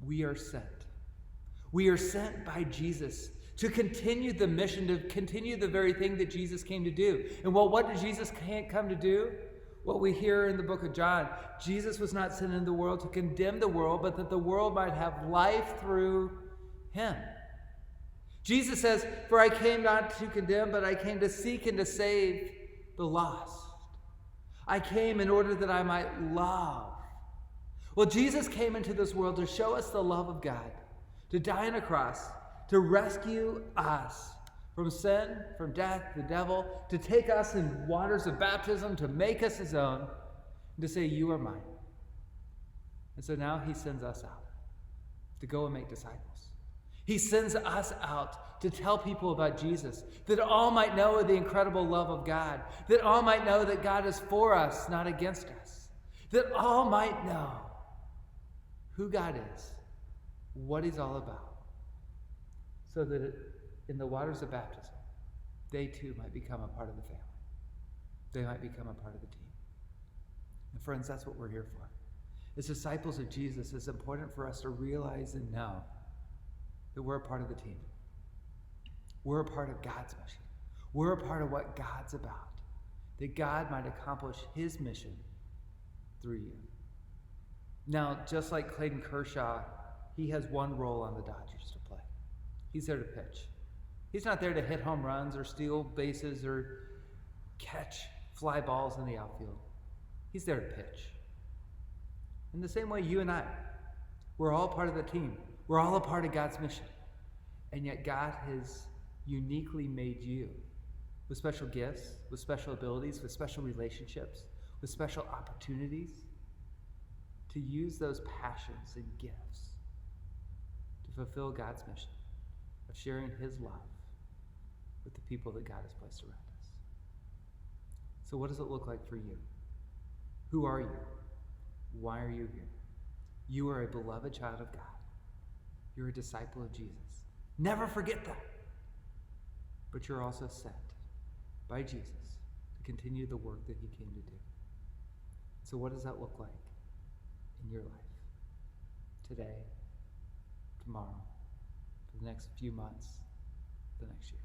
We are sent. We are sent by Jesus to continue the mission, to continue the very thing that Jesus came to do. And well, what did Jesus come to do? What we hear in the book of John, Jesus was not sent into the world to condemn the world, but that the world might have life through him. Jesus says, "For I came not to condemn, but I came to seek and to save the lost. I came in order that I might love." Well, Jesus came into this world to show us the love of God, to die on a cross, to rescue us from sin, from death, the devil, to take us in waters of baptism, to make us his own, and to say, "You are mine." And so now he sends us out to go and make disciples. He sends us out to tell people about Jesus, that all might know of the incredible love of God, that all might know that God is for us, not against us, that all might know who God is, what he's all about, so that in the waters of baptism, they too might become a part of the family. They might become a part of the team. And friends, that's what we're here for. As disciples of Jesus, it's important for us to realize and know that we're a part of the team. We're a part of God's mission. We're a part of what God's about, that God might accomplish his mission through you. Now, just like Clayton Kershaw, he has one role on the Dodgers to play. He's there to pitch. He's not there to hit home runs or steal bases or catch fly balls in the outfield. He's there to pitch. In the same way, you and I, we're all part of the team. We're all a part of God's mission. And yet God has uniquely made you with special gifts, with special abilities, with special relationships, with special opportunities to use those passions and gifts to fulfill God's mission of sharing his love with the people that God has placed around us. So what does it look like for you? Who are you? Why are you here? You are a beloved child of God. You're a disciple of Jesus. Never forget that. But you're also sent by Jesus to continue the work that he came to do. So what does that look like in your life? Today, tomorrow, for the next few months, the next year?